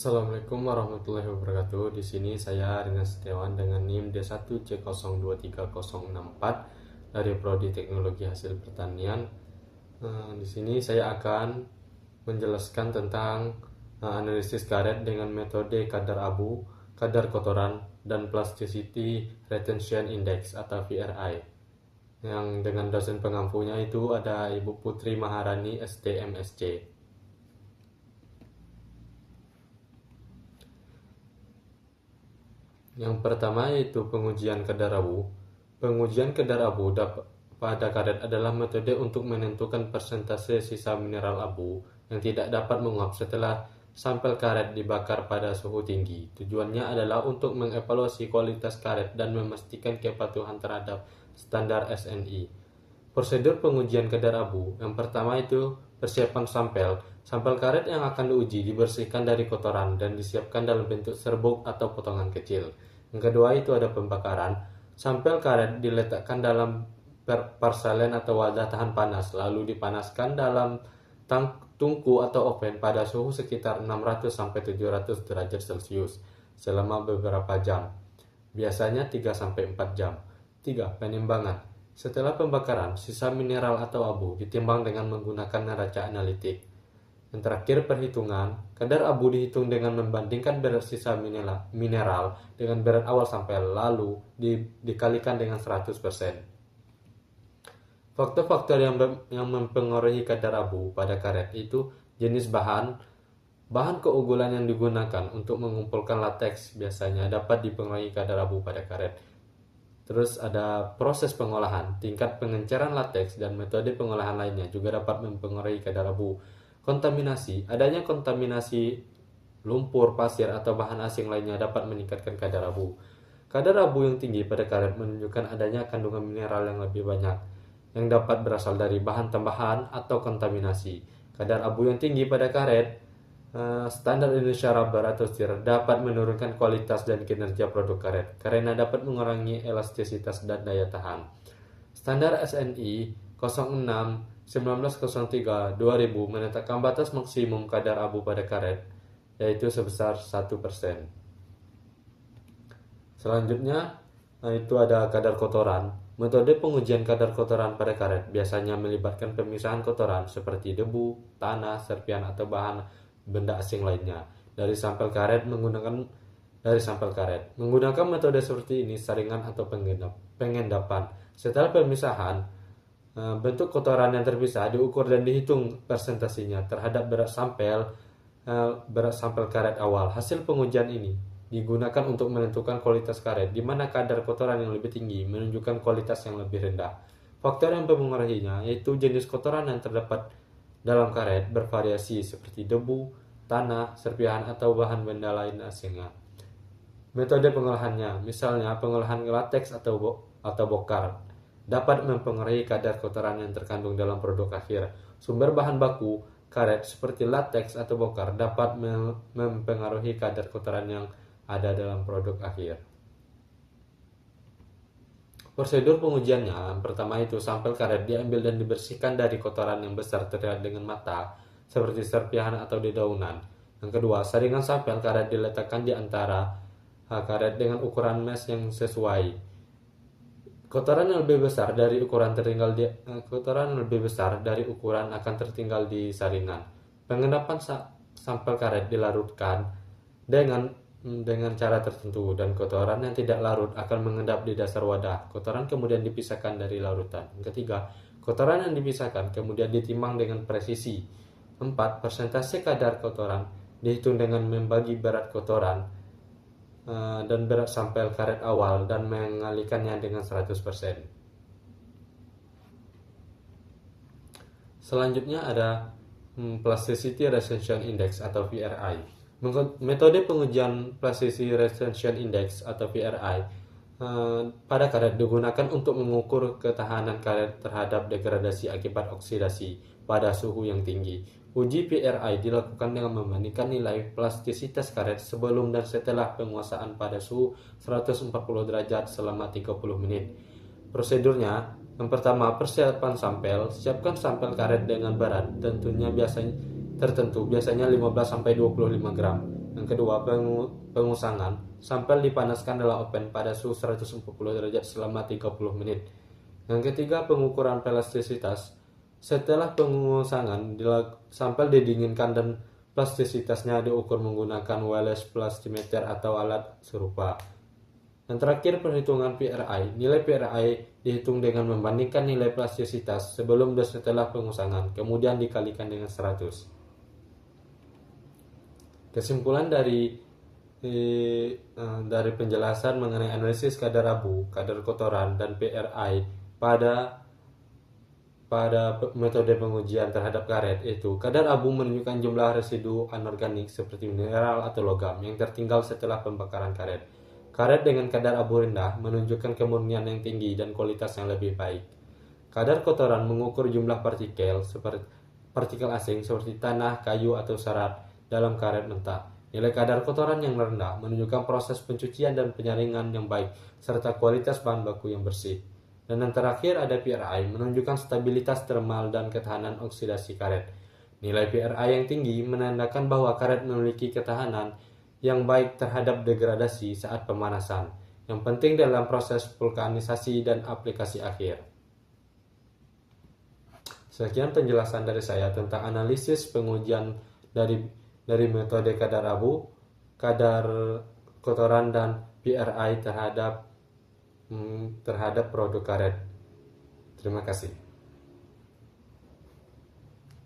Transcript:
Assalamualaikum warahmatullahi wabarakatuh. Di sini saya Rina Setiawan dengan NIM D1C023064 dari Prodi Teknologi Hasil Pertanian. Di sini saya akan menjelaskan tentang analisis karet dengan metode kadar abu, kadar kotoran, dan Plasticity Retention Index atau VRI. Yang dengan dosen pengampunya itu ada Ibu Putri Maharani SD MSc. Yang pertama yaitu pengujian kadar abu. Pengujian kadar abu pada karet adalah metode untuk menentukan persentase sisa mineral abu yang tidak dapat menguap setelah sampel karet dibakar pada suhu tinggi. Tujuannya adalah untuk mengevaluasi kualitas karet dan memastikan kepatuhan terhadap standar SNI. Prosedur pengujian kadar abu. Yang pertama itu persiapan sampel. Sampel karet yang akan diuji dibersihkan dari kotoran dan disiapkan dalam bentuk serbuk atau potongan kecil. Yang kedua itu ada pembakaran. Sampel karet diletakkan dalam persalen atau wadah tahan panas, lalu dipanaskan dalam tungku atau oven pada suhu sekitar 600-700 derajat Celcius selama beberapa jam. Biasanya 3-4 jam. 3. Penimbangan. Setelah pembakaran, sisa mineral atau abu ditimbang dengan menggunakan neraca analitik. Yang terakhir, perhitungan. Kadar abu dihitung dengan membandingkan berat sisa mineral dengan berat awal sampel, lalu dikalikan dengan 100%. Faktor-faktor yang mempengaruhi kadar abu pada karet itu jenis bahan keunggulan yang digunakan untuk mengumpulkan lateks biasanya dapat dipengaruhi kadar abu pada karet. Terus ada proses pengolahan, tingkat pengenceran lateks dan metode pengolahan lainnya juga dapat mempengaruhi kadar abu. Kontaminasi, adanya kontaminasi lumpur, pasir, atau bahan asing lainnya dapat meningkatkan kadar abu. Kadar abu yang tinggi pada karet menunjukkan adanya kandungan mineral yang lebih banyak, yang dapat berasal dari bahan tambahan atau kontaminasi. Kadar abu yang tinggi pada karet, standar Indonesia Rubber atau STIR, dapat menurunkan kualitas dan kinerja produk karet karena dapat mengurangi elastisitas dan daya tahan. Standar SNI 06-1903-2000 menetapkan batas maksimum kadar abu pada karet, yaitu sebesar 1%. Selanjutnya, itu ada kadar kotoran. Metode pengujian kadar kotoran pada karet biasanya melibatkan pemisahan kotoran seperti debu, tanah, serpihan, atau bahan benda asing lainnya dari sampel karet. Menggunakan metode seperti ini saringan atau pengendapan. Setelah pemisahan, bentuk kotoran yang terpisah diukur dan dihitung persentasenya terhadap berat sampel karet awal. Hasil pengujian ini digunakan untuk menentukan kualitas karet, di mana kadar kotoran yang lebih tinggi menunjukkan kualitas yang lebih rendah. Faktor yang mempengaruhinya yaitu jenis kotoran yang terdapat dalam karet bervariasi seperti debu, tanah, serpihan, atau bahan benda lain asingnya. Metode pengolahannya, misalnya pengolahan lateks atau bokar, dapat mempengaruhi kadar kotoran yang terkandung dalam produk akhir. Sumber bahan baku karet seperti lateks atau bokar dapat mempengaruhi kadar kotoran yang ada dalam produk akhir. Prosedur pengujiannya, yang pertama itu sampel karet diambil dan dibersihkan dari kotoran yang besar terlihat dengan mata, seperti serpihan atau dedaunan. Yang kedua, saringan sampel karet diletakkan di antara karet dengan ukuran mesh yang sesuai. Kotoran yang lebih besar dari ukuran akan tertinggal di saringan. Pengendapan sampel karet dilarutkan dengan cara tertentu, dan kotoran yang tidak larut akan mengendap di dasar wadah. Kotoran kemudian dipisahkan dari larutan. Yang ketiga, kotoran yang dipisahkan kemudian ditimbang dengan presisi. 4. Persentase kadar kotoran dihitung dengan membagi berat kotoran dan berat sampel karet awal dan mengalihkannya dengan 100%. Selanjutnya ada Plasticity Retention Index atau VRI. Metode pengujian Plasticity Retention Index atau VRI pada karet digunakan untuk mengukur ketahanan karet terhadap degradasi akibat oksidasi pada suhu yang tinggi. Uji VRI dilakukan dengan membandingkan nilai plastisitas karet sebelum dan setelah penguasaan pada suhu 140 derajat selama 30 menit. Prosedurnya, yang pertama, persiapan sampel. Siapkan sampel karet dengan berat biasanya 15-25 gram. Yang kedua, pengusangan. Sampel dipanaskan dalam oven pada suhu 140 derajat selama 30 menit. Yang ketiga, pengukuran plastisitas. Setelah pengusangan, sampel didinginkan dan plastisitasnya diukur menggunakan Wallace Plastimeter atau alat serupa. Dan terakhir, perhitungan PRI. Nilai PRI dihitung dengan membandingkan nilai plastisitas sebelum dan setelah pengusangan, kemudian dikalikan dengan 100. Kesimpulan dari penjelasan mengenai analisis kadar abu, kadar kotoran, dan PRI pada metode pengujian terhadap karet itu, kadar abu menunjukkan jumlah residu anorganik seperti mineral atau logam yang tertinggal setelah pembakaran karet. Karet dengan kadar abu rendah menunjukkan kemurnian yang tinggi dan kualitas yang lebih baik. Kadar kotoran mengukur jumlah partikel asing seperti tanah, kayu, atau serat dalam karet mentah. Nilai kadar kotoran yang rendah menunjukkan proses pencucian dan penyaringan yang baik serta kualitas bahan baku yang bersih. Dan yang terakhir ada PRI, menunjukkan stabilitas termal dan ketahanan oksidasi karet. Nilai PRI yang tinggi menandakan bahwa karet memiliki ketahanan yang baik terhadap degradasi saat pemanasan, yang penting dalam proses vulkanisasi dan aplikasi akhir. Sekian penjelasan dari saya tentang analisis pengujian dari metode kadar abu, kadar kotoran, dan PRI terhadap produk karet. Terima kasih.